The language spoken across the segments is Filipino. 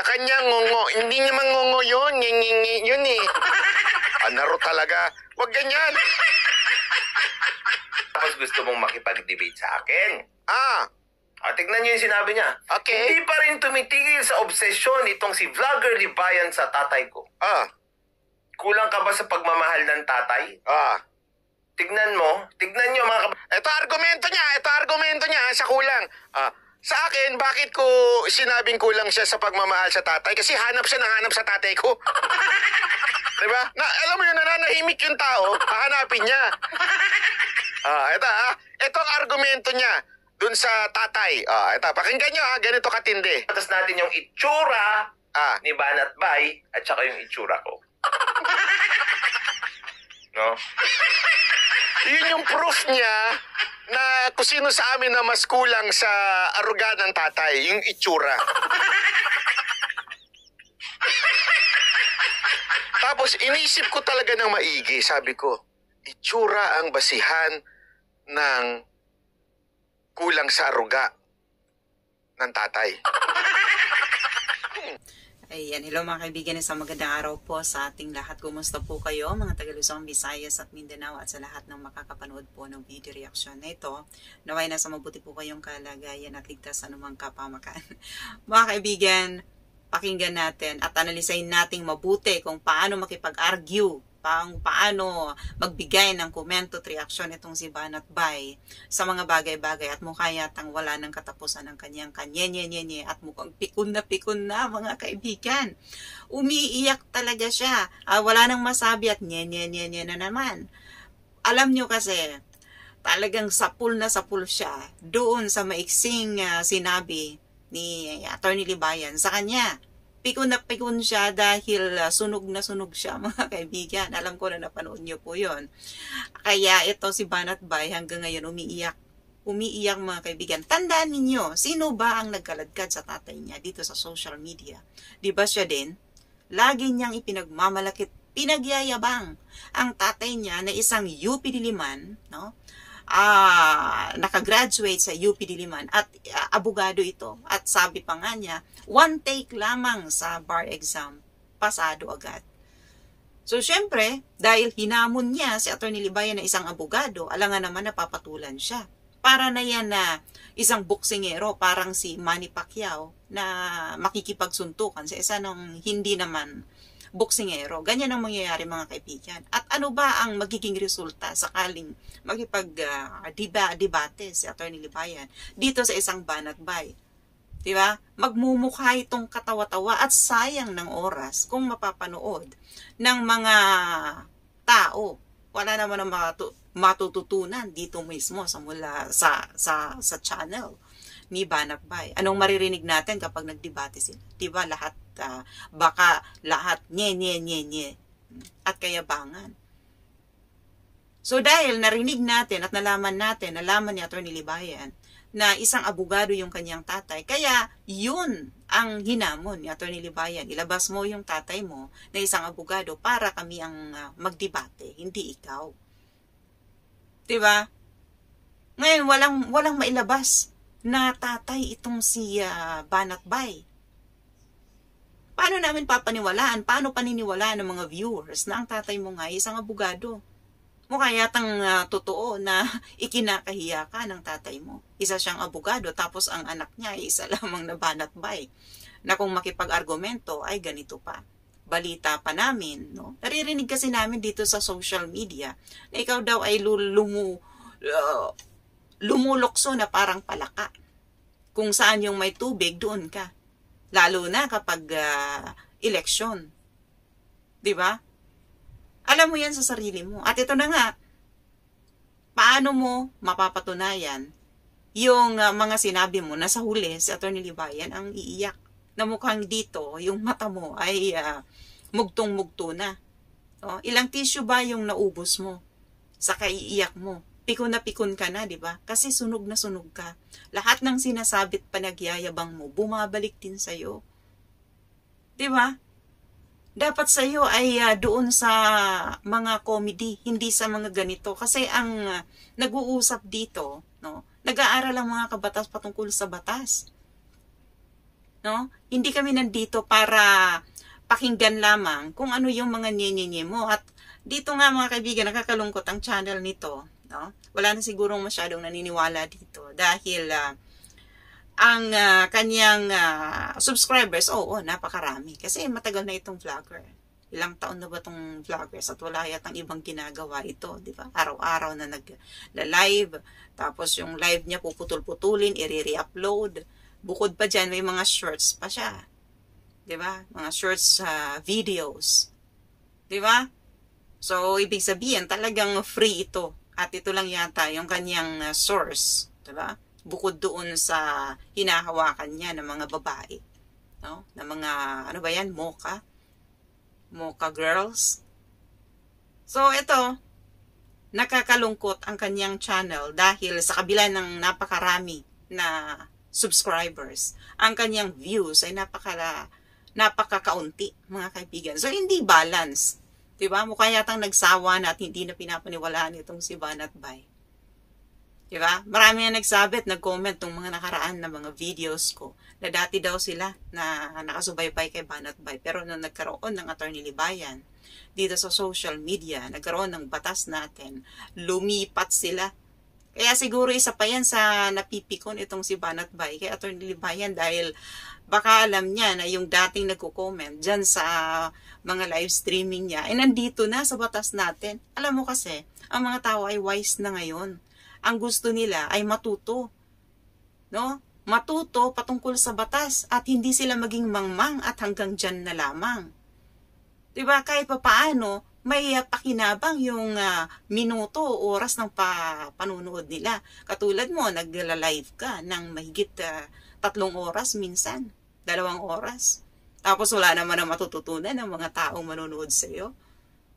kanya ngongo. Hindi naman ngongo yun. Ngingingi yun eh. Anaro talaga. Huwag ganyan. Tapos gusto mong makipag-debate sa akin. Tignan niyo yung sinabi niya. Okay. Hindi pa rin tumitigil sa obsesyon itong si Vlogger Libayan sa tatay ko. Kulang ka ba sa pagmamahal ng tatay? Tignan niyo mga Ito argumento niya sa kulang. Sa akin, bakit ko sinabing kulang siya sa pagmamahal sa tatay? Kasi hanap siya ng hanap sa tatay ko. Diba? Alam mo yun, nananahimik yung tao, hahanapin niya. Ito ang argumento niya dun sa tatay. Ito, pakinggan niyo ganito katindi. Tapos natin yung itsura ni Banat Bay at saka yung itsura ko. No? Yun yung proof niya na kung sino sa amin na mas kulang sa aruga ng tatay, yung itsura. Tapos inisip ko talaga ng maigi, sabi ko, itsura ang basihan ng kulang sa aruga ng tatay. Ayan, hello mga kaibigan, isang magandang araw po sa ating lahat. Kumusta po kayo mga taga Luzon, Visayas at Mindanao at sa lahat ng makakapanood po ng video reaction na ito. Naway nasa mabuti po kayong kalagayan at ligtas sa anumang kapamakan. Mga kaibigan, pakinggan natin at analisahin nating mabuti kung paano makipag-argue, paano magbigay ng komento at reaksyon itong si Banat Bay sa mga bagay-bagay at mukha yatang wala ng katapusan ng kanyang kanyenye at mukhang pikon na mga kaibigan. Umiiyak talaga siya. Wala nang masabi at nye na naman. Alam nyo kasi, talagang sapul na sapul siya doon sa maiksing sinabi ni Atty. Libayan sa kanya. Pikon na pikon siya dahil sunog na sunog siya mga kaibigan. Alam ko na napanood niyo po yon. Kaya ito si Banat Bay hanggang ngayon umiiyak. Umiiyak mga kaibigan. Tandaan ninyo, sino ba ang nagkaladkad sa tatay niya dito sa social media? Di ba siya din? Lagi niyang ipinagmamalakit, pinagyayabang ang tatay niya na isang UP Diliman, no? Nakagraduate sa UP Diliman at abogado ito. At sabi pa nga niya, one take lamang sa bar exam, pasado agad. So, syempre, dahil hinamon niya si Atty. Libayan na isang abogado, alangan naman napapatulan siya. Para na yan na isang boksingero, parang si Manny Pacquiao, na makikipagsuntukan sa isa ng hindi naman boksingero. Ganyan ang mangyayari mga kaibigan. At ano ba ang magiging resulta sakaling makipag-debate si Atty. Libayan dito sa isang Banat Bay? Diba? Magmumukha itong katawa-tawa at sayang ng oras kung mapapanood ng mga tao. Wala naman ang matututunan dito mismo sa channel ni Banat Bay. Anong maririnig natin kapag nagdebate sila? Diba lahat, baka lahat nye at kayabangan. So dahil narinig natin at nalaman ni Atty. Libayan na isang abogado yung kanyang tatay, kaya yun ang hinamon ni Atty. Libayan. Ilabas mo yung tatay mo na isang abogado para kami ang magdebate, hindi ikaw. Diba? Ngayon, walang mailabas na tatay itong si Banat Bay. Paano namin papaniwalaan? Paano paniniwalaan ng mga viewers na ang tatay mo nga ay isang abogado? Mukha yatang totoo na ikinakahiya ka ng tatay mo. Isa siyang abogado tapos ang anak niya ay isa lamang na Banat Bay. Na kung makipag-argumento ay ganito pa. Balita pa namin, no? Naririnig kasi namin dito sa social media na ikaw daw ay lumulokso na parang palaka. Kung saan yung may tubig, doon ka. Lalo na kapag eleksyon. Diba? Alam mo yan sa sarili mo. At ito na nga, paano mo mapapatunayan yung mga sinabi mo na sa huli si Atty. Libayan ang iiyak. Na mukhang dito, yung mata mo ay mugtong-mugto na. Ilang tissue ba yung naubos mo sa kaiiyak mo? Pikon na pikon ka na, di ba? Kasi sunog na sunog ka. Lahat ng sinasabit panagyayabang mo, bumabalik din sa'yo. Di ba? Dapat sa'yo ay doon sa mga comedy, hindi sa mga ganito. Kasi ang nag-uusap dito, no, nag-aaral ang mga kabatas patungkol sa batas. No? Hindi kami nandito para pakinggan lamang kung ano yung mga nyenyenye mo. At dito nga mga kaibigan, nakakalungkot ang channel nito. No? Wala na sigurong masyadong naniniwala dito dahil ang kanyang subscribers, oo, napakarami. Kasi matagal na itong vlogger. Ilang taon na ba itong vloggers at wala yatang ibang ginagawa ito, di ba? Araw-araw na nag-live, tapos yung live niya puputol-putulin, i-re-upload. Bukod pa dyan, may mga shorts pa siya. Di ba? Mga shorts videos. Di ba? So, ibig sabihin, talagang free ito. At ito lang yata yung kanyang source. Di ba? Bukod doon sa hinahawakan niya ng mga babae. No? Na mga, ano ba yan? Mocha girls. So, ito, nakakalungkot ang kanyang channel dahil sa kabila ng napakarami na subscribers, ang kanyang views ay napakakaunti, mga kaibigan. So, hindi balance. Diba? Mukha yatang nagsawa na at hindi na pinapaniwalaan itong si Banat Bay. Diba? Marami na nagsabi at nag-comment ng mga nakaraan na mga videos ko na dati daw sila na nakasubaybay kay Banat Bay. Pero nung nagkaroon ng Attorney Libayan dito sa social media, nagkaroon ng batas natin, lumipat sila. Kaya siguro isa pa yan sa napipikon itong si Banat Bay kay Attorney Libayan dahil baka alam niya na yung dating nagko-comment dyan sa mga live streaming niya ay nandito na sa batas natin. Alam mo kasi, ang mga tao ay wise na ngayon. Ang gusto nila ay matuto. No? Matuto patungkol sa batas at hindi sila maging mangmang at hanggang dyan na lamang. Diba? Kahit pa paano, may pakinabang yung minuto o oras ng panunood nila. Katulad mo, nagla-live ka ng mahigit 3 oras minsan, 2 oras. Tapos wala naman ang matututunan ng mga taong manonood sa iyo.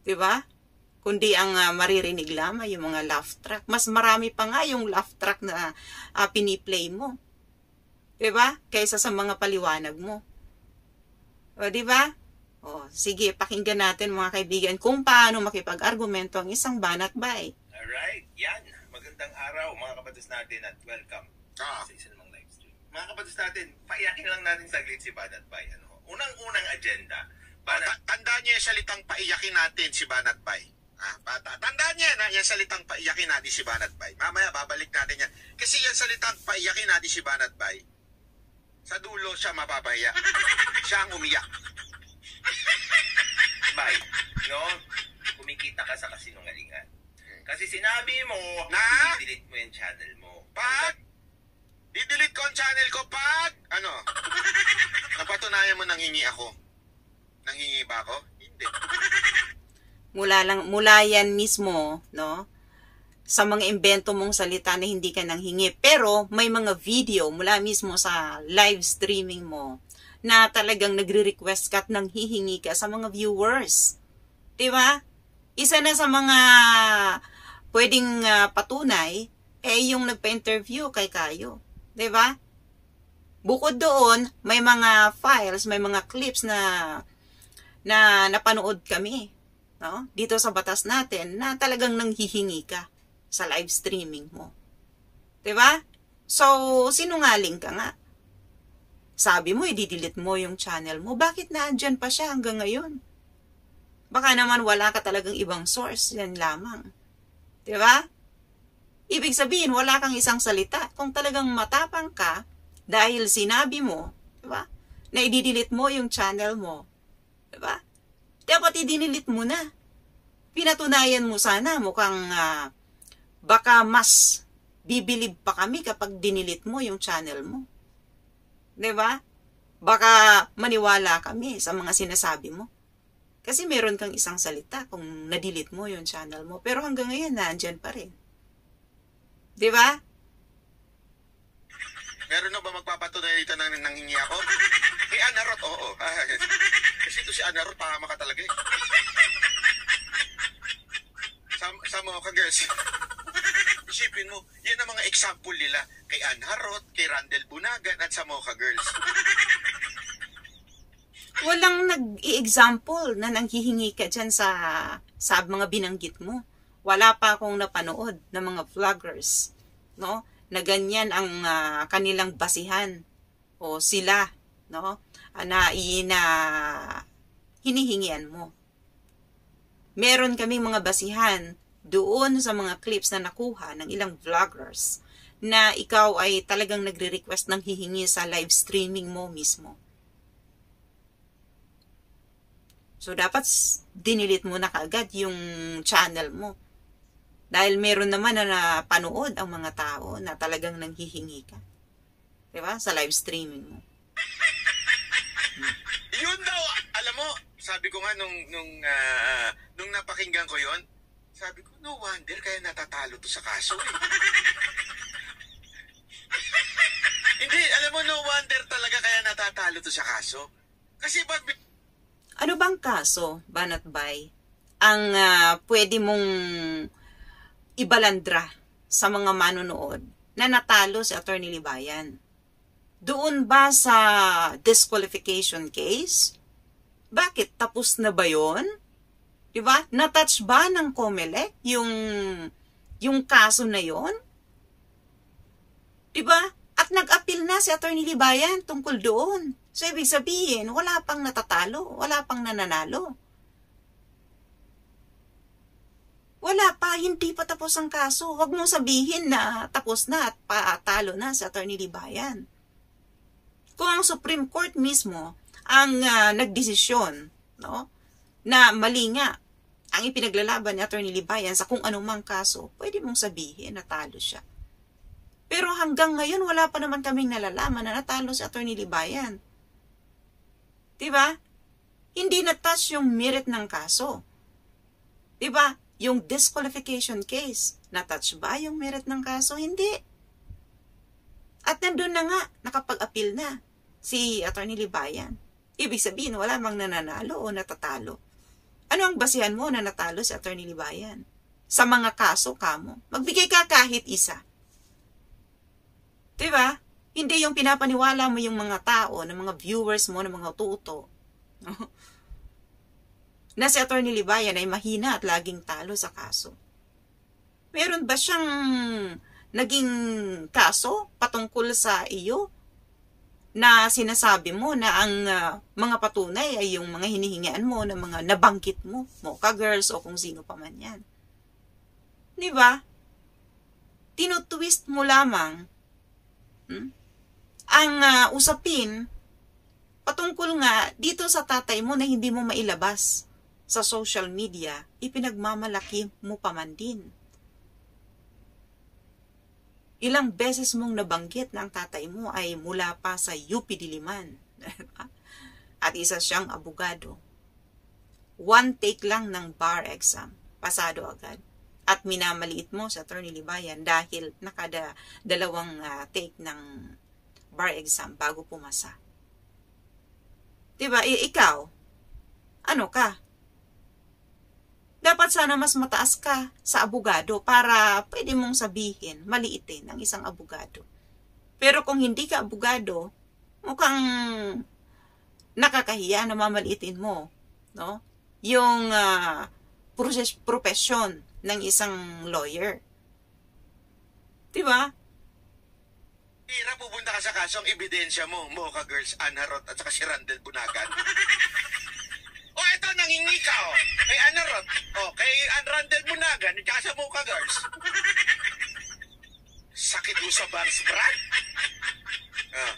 Diba? Kundi ang maririnig lamang yung mga laugh track. Mas marami pa nga yung laugh track na piniplay mo. Diba? Kaysa sa mga paliwanag mo. O, diba? O, sige, pakinggan natin mga kaibigan kung paano makipag-argumento ang isang Banat Bay. Alright, yan. Magandang araw mga kapatid natin at welcome sa isa namang live stream. Mga kapatid natin, paiyakin lang natin saglit si Banat Bay. Unang-unang agenda. Tandaan niyo yung salitang paiyakin natin si Banat Bay. Tandaan niya na yung salitang paiyakin natin si Banat Bay. Mamaya babalik natin yan. Kasi yung salitang paiyakin natin si Banat Bay, sa dulo siya mapapahiya. Siya ang umiyak. Bay, no? Kumikita ka sa kasinungalingan. Kasi sinabi mo, na i-delete mo yung channel mo. Pag i-delete ko ang channel ko pag napatunayan mo nanghingi ako. Nanghingi ba ako? Hindi. Mula yan mismo, no? Sa mga imbento mong salita na hindi ka nanghingi. Pero may mga video mula mismo sa live streaming mo na talagang nagre-request ka at nanghihingi ka sa mga viewers. Diba? Isa na sa mga pwedeng patunay yung nagpa-interview kay Kayo. Diba? Bukod doon, may mga files, may mga clips na napanood kami, no? Dito sa batas natin na talagang nanghihingi ka sa live streaming mo. 'Di ba? So, sinungaling ka nga. Sabi mo, i-delete mo yung channel mo. Bakit naandyan pa siya hanggang ngayon? Baka naman wala ka talagang ibang source. Yan lamang. 'Di ba? Ibig sabihin, wala kang isang salita. Kung talagang matapang ka, dahil sinabi mo, 'di ba? Na i-delete mo yung channel mo. 'Di ba? Dapat i-delete mo na. Pinatunayan mo sana, mukhang baka mas bibilib pa kami kapag dinilit mo yung channel mo. 'Di ba? Baka maniwala kami sa mga sinasabi mo. Kasi meron kang isang salita kung na-delete mo yung channel mo. Pero hanggang ngayon, naandyan pa rin. 'Di ba? Meron na ba magpapatunay dito nang nanghingi ako? Kay Anarot, oo. Kasi ito si Anarot, pahama ka talaga eh. Sa mga girls. Isipin mo, yan ang mga example nila kay Anarot, kay Randel Bunagan, at sa Mocha Girls. Walang nag-i-example na nanghihingi ka dyan sa mga binanggit mo. Wala pa akong napanood ng mga vloggers, no? Na ganyan ang kanilang basihan o sila no? Na hinihingian mo. Meron kaming mga basihan doon sa mga clips na nakuha ng ilang vloggers na ikaw ay talagang nagre-request ng hihingi sa live streaming mo mismo. So, dapat dinilit mo na kaagad yung channel mo. Dahil meron naman na napanood ang mga tao na talagang nanghihingi ka. Diba? Sa live streaming mo. Yun daw, alam mo, sabi ko nga nung napakinggan ko yon, sabi ko, no wonder kaya natatalo to sa kaso eh. Hindi, alam mo, no wonder talaga kaya natatalo to sa kaso. Kasi ba't... Ano bang kaso, Banat Bay, ang pwede mong ibalandra sa mga manonood na natalo si Attorney Libayan? Doon ba sa disqualification case? Bakit? Tapos na ba yun? Diba? Natouch ba ng COMELEC yung kaso na yon? Diba? At nag-appeal na si Attorney Libayan tungkol doon. So, ibig sabihin, wala pang natatalo, wala pang nananalo. Wala pa, hindi pa tapos ang kaso. Huwag mong sabihin na tapos na at patalo na si Attorney Libayan. Kung ang Supreme Court mismo ang nagdesisyon, no, na mali nga ang ipinaglalaban ni Attorney Libayan sa kung anumang kaso, pwede mong sabihin na talo siya. Pero hanggang ngayon, wala pa naman kaming nalalaman na natalo si Attorney Libayan. Diba? Hindi na-touch yung merit ng kaso. Diba? Yung disqualification case, na-touch ba yung merit ng kaso? Hindi. At nandun na nga, nakapag-appeal na si Attorney Libayan. Ibig sabihin, wala mang nananalo o natatalo. Ano ang basihan mo na natalo si Attorney Libayan? Sa mga kaso kamo, magbigay ka kahit isa. Diba? Hindi yung pinapaniwala mo yung mga tao, ng mga viewers mo, ng mga tuto. Na si Attorney Libayan ay mahina at laging talo sa kaso. Meron ba siyang naging kaso patungkol sa iyo na sinasabi mo na ang mga patunay ay yung mga hinihingian mo na mga nabanggit mo, Mocha Girls o kung sino pa man yan? Diba? Tinutwist mo lamang ang usapin patungkol nga dito sa tatay mo na hindi mo mailabas sa social media, ipinagmamalaki mo pa man din. Ilang beses mong nabanggit na ang tatay mo ay mula pa sa UP Diliman. At isa siyang abogado. One take lang ng bar exam, pasado agad. At minamaliit mo sa Attorney Libayan dahil nakadalawang take ng bar exam bago pumasa. Diba? Ikaw, ano ka? Dapat sana mas mataas ka sa abogado para pwede mong sabihin, maliitin ang isang abogado. Pero kung hindi ka abogado, mukhang nakakahiya na mamaliitin mo, no? Yung profesyon ng isang lawyer. Diba? Ira, pupunta ka sa kasong ebidensya mo, Mocha Girls, Anharot at saka si Randel Bunagan. O, eto, nangingi ka, o. Kay Anharot, o, kay Randel Bunagan, at saka sa Mocha Girls. Sakit mo sa bangs, brad?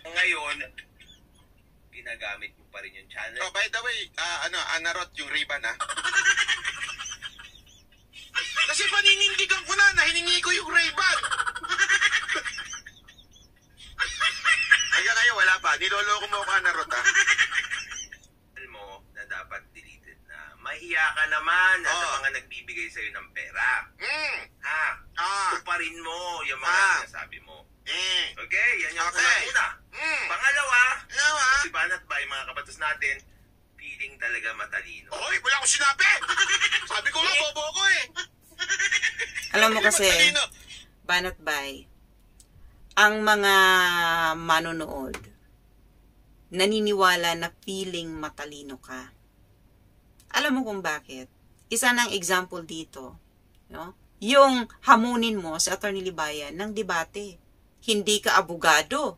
Ngayon, ginagamit mo pa rin yung channel. Oh, by the way, Anharot, yung ribbon, ha? Kasi paninindigan ko na hiningi ko yung ribbon. Hanggang ngayon, wala pa. Niloloko mo ako, Anharot, ha? Mo na dapat deleted na. Mahiya ka naman sa mga nagbibigay sa'yo ng pera. Tuparin mo yung mga sinasabi mo. Okay? Yan yung una. Pangalawa, si Banat Bay, mga kabatas natin, feeling talaga matalino. Hoy, wala akong sinabi! Sabi ko nga, bobo ko eh! Alam mo kasi, Banat Bay, ang mga manonood, naniniwala na feeling matalino ka. Alam mo kung bakit? Isa ng example dito, no? Yung hamunin mo sa Attorney Libayan ng debate. Hindi ka abogado,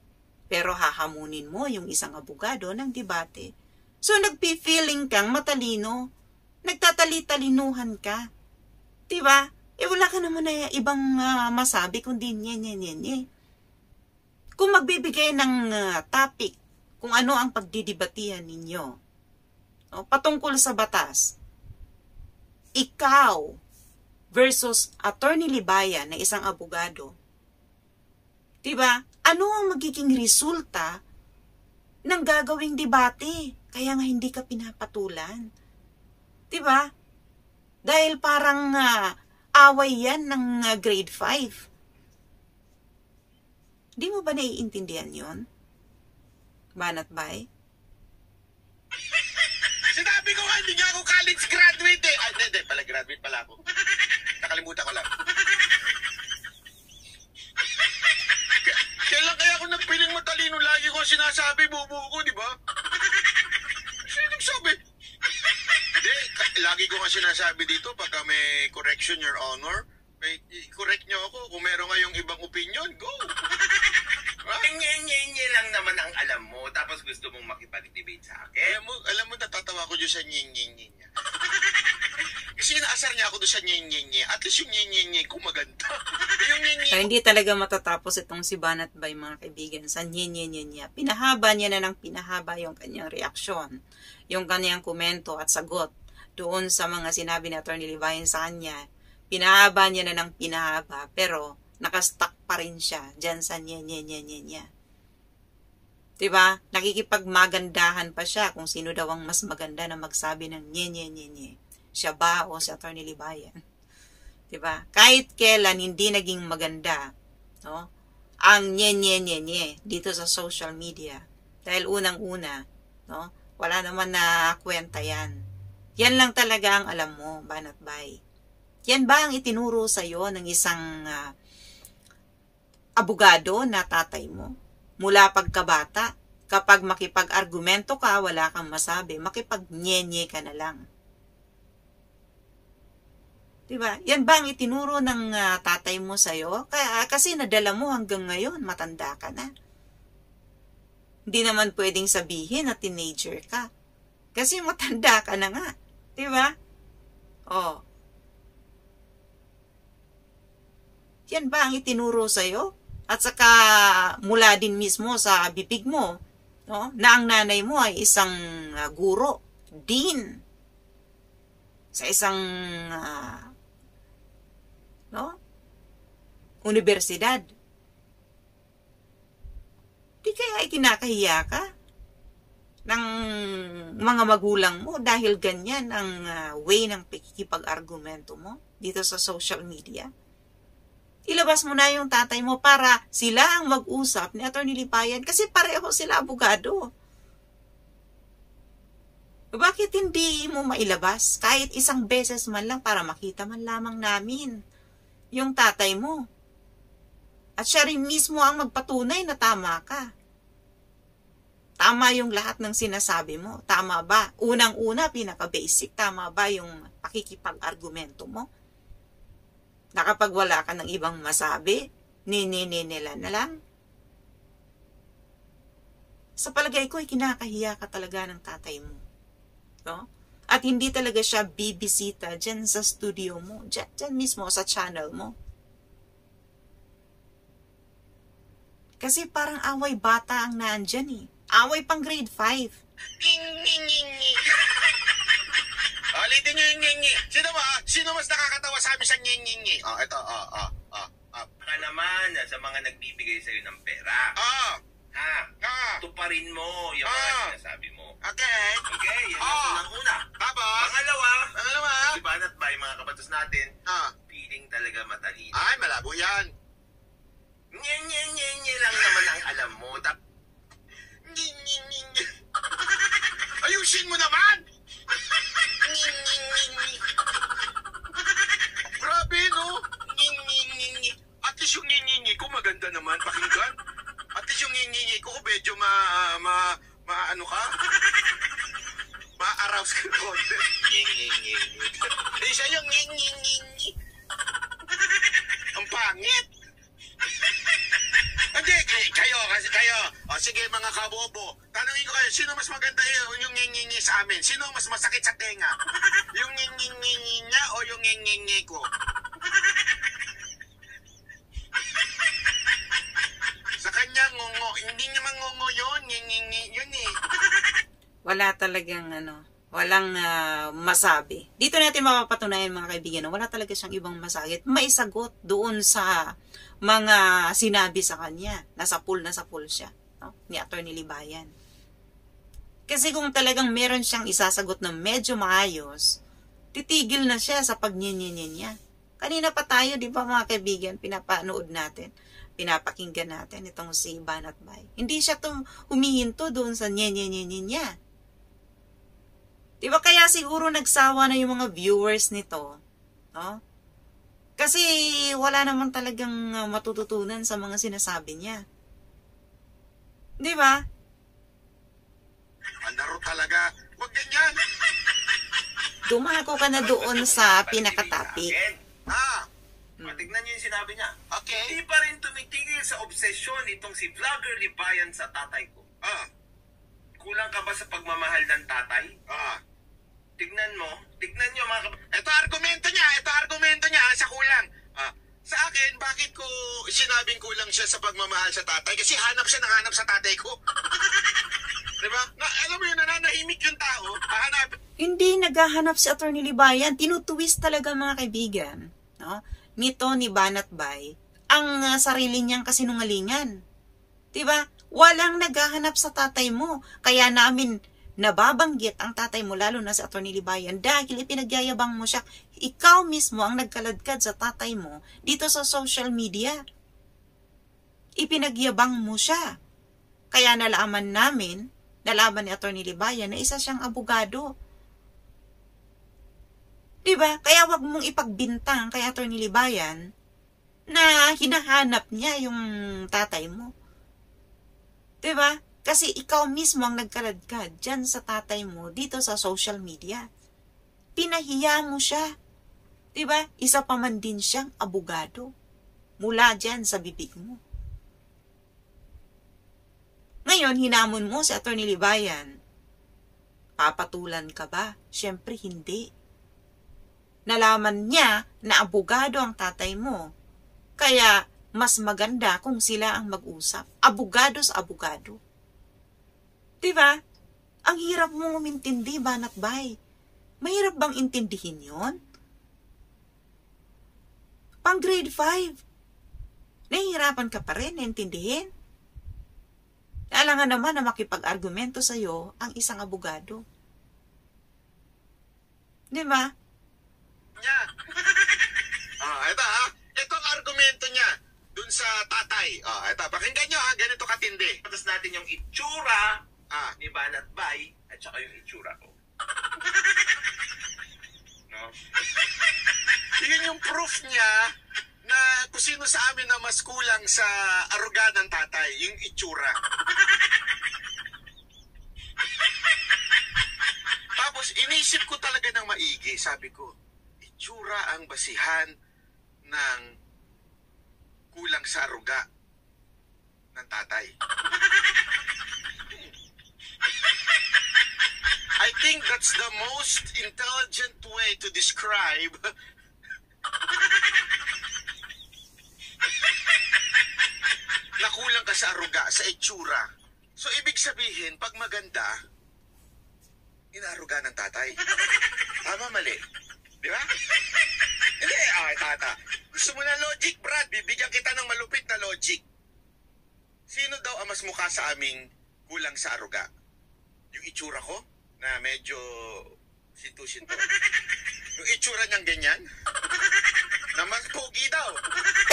Pero hahamunin mo yung isang abogado ng debate. So, nagpi-feeling kang matalino. Nagtatali-talinuhan ka. Diba? Wala ka naman na ibang masabi kundi nye. Kung magbibigay ng topic, kung ano ang pagdidibatihan ninyo, patungkol sa batas, ikaw versus Attorney Libayan na isang abogado, diba? Ano ang magiging resulta ng gagawing debate? Kaya nga hindi ka pinapatulan. Diba? Dahil parang away yan ng grade 5. Di mo ba naiintindihan yun? Banat Bay? Sinabi ko nga, hindi nga ako college graduate eh. Ay, hindi, pala graduate pala ako. Nakalimutan ko lang. Kailan kaya ako nagpiling matalino? Lagi ko sinasabi, bubu ko, di ba? Sino nagsabi? Hindi, lagi ko nga sinasabi dito, pagka may correction, Your Honor, may correct nyo ako. Kung meron kayong ibang opinion, go. Nye lang naman ang alam mo, tapos gusto mong makipag-debate sa akin. Alam mo, natatawa ko dyan sa nye. Kasi inaasar niya ako doon sa nye. At least yung nye kung maganda. Yung nye. Kaya hindi talaga matatapos itong si Banat Bay, mga kaibigan, sa nye. Pinahaba niya na ng pinahaba yung kanyang reaksyon, yung kanyang komento at sagot doon sa mga sinabi ni Attorney Libayan sa kanya. Pinahaba niya na ng pinahaba, pero nakastuck pa rin siya dyan sa nye. Diba? Nakikipagmagandahan pa siya kung sino daw ang mas maganda na magsabi ng nye. Siya ba o si Attorney Libayan? Diba? Kahit kailan hindi naging maganda, no? Ang nye dito sa social media. Dahil unang-una, no? Wala naman na kwenta yan. Yan lang talaga ang alam mo, Banat Bay. Yan ba ang itinuro sa'yo ng isang abogado na tatay mo? Mula pagkabata, kapag makipag-argumento ka, wala kang masabi, makipag-nye ka na lang. Diba? Yan ba ang itinuro ng tatay mo sa'yo? Kasi nadala mo hanggang ngayon, matanda ka na. Hindi naman pwedeng sabihin na teenager ka. Kasi matanda ka na nga. Diba? Oh. Yan ba ang itinuro sa'yo? At saka mula din mismo sa bibig mo, no, na ang nanay mo ay isang guro, dean, sa isang universidad. Di kaya ay kinakahiya ka ng mga magulang mo dahil ganyan ang way ng pakikipag-argumento mo dito sa social media? Ilabas mo na yung tatay mo para sila ang mag-usap ni Attorney Libayan kasi pareho sila abogado. Bakit hindi mo mailabas kahit isang beses man lang para makita man lamang namin yung tatay mo? At siya rin mismo ang magpatunay na tama ka. Tama yung lahat ng sinasabi mo. Tama ba? Unang-una, pinaka-basic, tama ba yung pakikipag-argumento mo? Na kapag wala ka ng ibang masabi, nila na lang. Sa palagay ko, kinakahiya ka talaga ng tatay mo. No? At hindi talaga siya bibisita dyan sa studio mo, dyan mismo sa channel mo. Kasi parang away bata ang nandyan eh. Away pang grade 5. Ulitin nyo yung nye. Sino mas nakakatawa sa amin sa nye? Ito, Baka naman sa mga nagbibigay sa'yo ng pera. Tuparin mo yung mga sinasabi mo. Okay, yan ang unang-una. Tapos? Pangalawa, si Banat Bay, mga kabatas natin, feeling talaga matalino. Ay, malabo yan. Nye lang naman ang alam mo. Ayusin mo naman! Grabe, no? At least yung ngingingi ko maganda naman pakinggan. At least yung ngingingi ko medyo ano ka? Ma-arouse ka konti. Ngingingi. Eh, siya yung ngingingi. Ang pangit. Hindi, kayo, kasi kayo. O sige mga kabobo, tanungin ko kayo, sino mas maganda yung ngingingi sa amin? Sino mas masakit sa tenga? Yung ngingingi niya o yung ngingingi ko? Sa kanya ngungo, hindi niya mangungo yun, ngingingi yun eh. Wala talagang walang masabi. Dito natin mapapatunayan mga kaibigan na wala talaga siyang ibang masakit. May sagot doon sa mga sinabi sa kanya. Nasa pool siya, no? Ni Attorney Libayan. Kasi kung talagang meron siyang isasagot na medyo maayos, titigil na siya sa pagnyenyenyen niya. Kanina pa tayo, di ba mga kaibigan, pinapanood natin, pinapakinggan natin itong si Banat Bay. Hindi siya humihinto doon sa nyenyenyenyen niya. Diba kaya siguro nagsawa na yung mga viewers nito, no? Kasi wala naman talagang matututunan sa mga sinasabi niya. Diba? Andaro talaga, wag ganyan. Dumako ka na doon sa pinakatapik. Tignan niyo yung sinabi niya. Okay. Hindi pa rin tumitigil sa obsesyon itong si Vlogger Libayan sa tatay ko. Kulang ka ba sa pagmamahal ng tatay? Tignan nyo mga Ito argumento niya sa kulang. Sa akin, bakit ko sinabing kulang siya sa pagmamahal sa tatay? Kasi hanap siya ng hanap sa tatay ko. Diba? Alam mo yun, nananahimik yung tao, hahanap. Hindi naghahanap si Attorney Libayan. Tinutuwis talaga mga kaibigan, no? Nito ni Banat Bay ang sarili niyang kasinungalingan. Diba? Walang naghahanap sa tatay mo. Kaya namin nababanggit ang tatay mo, lalo na si Attorney Libayan, dahil ipinagyayabang mo siya. Ikaw mismo ang nagkaladkad sa tatay mo dito sa social media. Ipinagyabang mo siya. Kaya nalaman ni Attorney Libayan na isa siyang abogado. Diba? Kaya wag mong ipagbintang kay Attorney Libayan na hinahanap niya yung tatay mo. Diba? Kasi ikaw mismo ang nagkaladkad dyan sa tatay mo dito sa social media. Pinahiya mo siya. Diba? Isa pa man din siyang abogado. Mula dyan sa bibig mo. Ngayon, hinamon mo si Attorney Libayan. Papatulan ka ba? Siyempre hindi. Nalaman niya na abogado ang tatay mo. Kaya, mas maganda kung sila ang mag-usap. Abogado sa abogado. Diba? Ang hirap mong umintindi, Banat Bay. Mahirap bang intindihin yon? Pang grade 5. Nahihirapan ka pa rin na intindihin. Kailangan naman na makipag-argumento sa'yo ang isang abogado. Diba? Niya. Ito ang argumento niya dun sa tatay. Ito, pakinggan nyo ganito katindi. Patas natin yung itsura ni Banat Bay at saka yung itsura ko. No? Yun yung proof niya na kung sino sa amin na mas kulang sa aruga ng tatay, yung itsura. Tapos inisip ko talaga ng maigi, sabi ko, itsura ang basihan ng kulang sa aruga ng tatay. I think that's the most intelligent way to describe na kulang ka sa aruga, sa itsura. So, ibig sabihin, pag maganda, inaaruga ng tatay. Tama, mali. Di ba? Hindi, tata. Gusto mo na logic, Brad? Bibigyan kita ng malupit na logic. Sino daw ang mas mukha sa aming kulang sa aruga? Yung itsura ko? Na medyo sinto-sinto. Yung itsura niyang ganyan? Na mas pogi daw.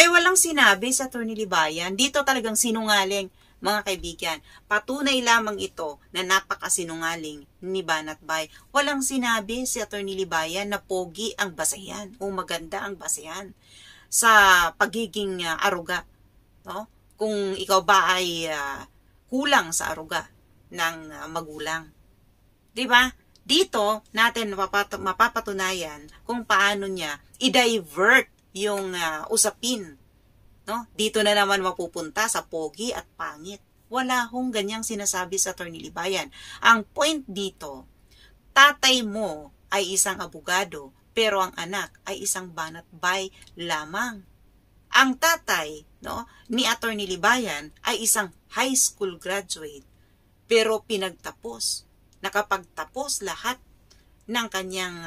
Walang sinabi sa Attorney Libayan. Dito talagang sinungaling, mga kaibigan. Patunay lamang ito na napakasinungaling ni Banat Bay. Walang sinabi si Attorney Libayan na pogi ang basehan o maganda ang basehan sa pagiging aruga. No? Kung ikaw ba ay kulang sa aruga ng magulang. Diba? Dito natin mapapatunayan kung paano niya i-divert yung usapin No? Dito na naman mapupunta sa pogi at pangit. Wala hong ganyang sinasabi sa Atty. Libayan. Ang point dito, tatay mo ay isang abogado, pero ang anak ay isang banatbay lamang. Ang tatay, no, ni Atty. Libayan ay isang high school graduate, pero pinagtapos, nakapagtapos lahat ng kanyang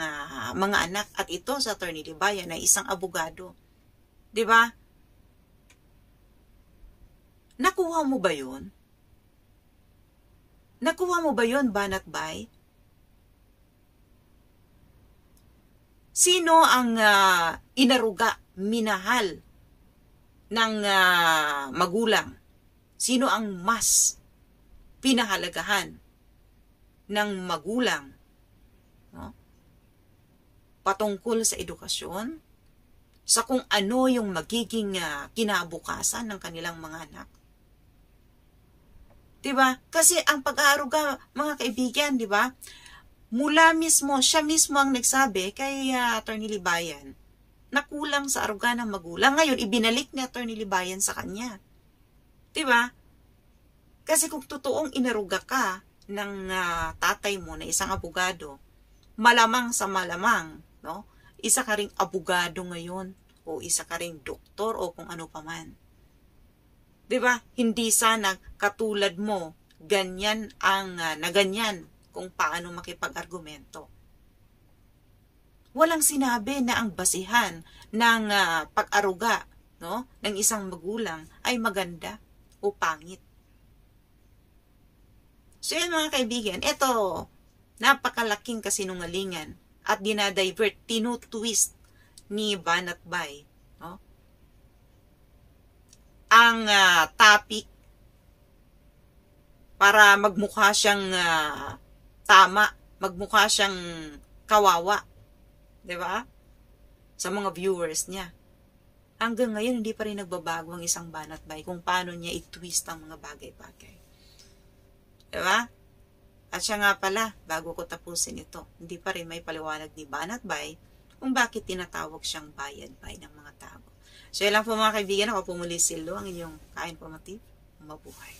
mga anak, at ito sa Atty. Libayan ay isang abogado. 'Di ba? Nakuha mo ba yun? Nakuha mo ba yun, banatbay? Sino ang inaruga, minahal ng magulang? Sino ang mas pinahalagahan ng magulang? No? Patungkol sa edukasyon, sa kung ano yung magiging kinabukasan ng kanilang mga anak. Diba? Kasi ang pag-aaruga, mga kaibigan, diba? Mula mismo, siya mismo ang nagsabi kay Atty. Libayan na kulang sa aruga ng magulang. Ngayon, ibinalik ni Atty. Libayan sa kanya. Diba? Kasi kung totoong inaruga ka ng tatay mo na isang abogado, malamang sa malamang, no? Isa ka ring abogado ngayon, o isa ka ring doktor, o kung ano pa man. Diba? Hindi sana katulad mo, ganyan ang naganyan kung paano makipag-argumento. Walang sinabi na ang basihan ng pag-aruga, no, ng isang magulang ay maganda o pangit. So yan, mga kaibigan, ito, napakalaking kasinungalingan at dinadivert, tinutwist ni banatbay, no? Ang topic para magmukha siyang tama, magmukha siyang kawawa, 'di ba? Sa mga viewers niya. Hanggang ngayon hindi pa rin nagbabago ang isang banatbay kung paano niya i-twist ang mga bagay-bagay. 'Di ba? At siya nga pala, bago ko tapusin ito, hindi pa rin may paliwanag ni banatbay kung bakit tinatawag siyang bayadbay ng mga tao. So, yan lang po, mga kaibigan. Ako po muli si Lo, ang inyong kain informative. Mabuhay.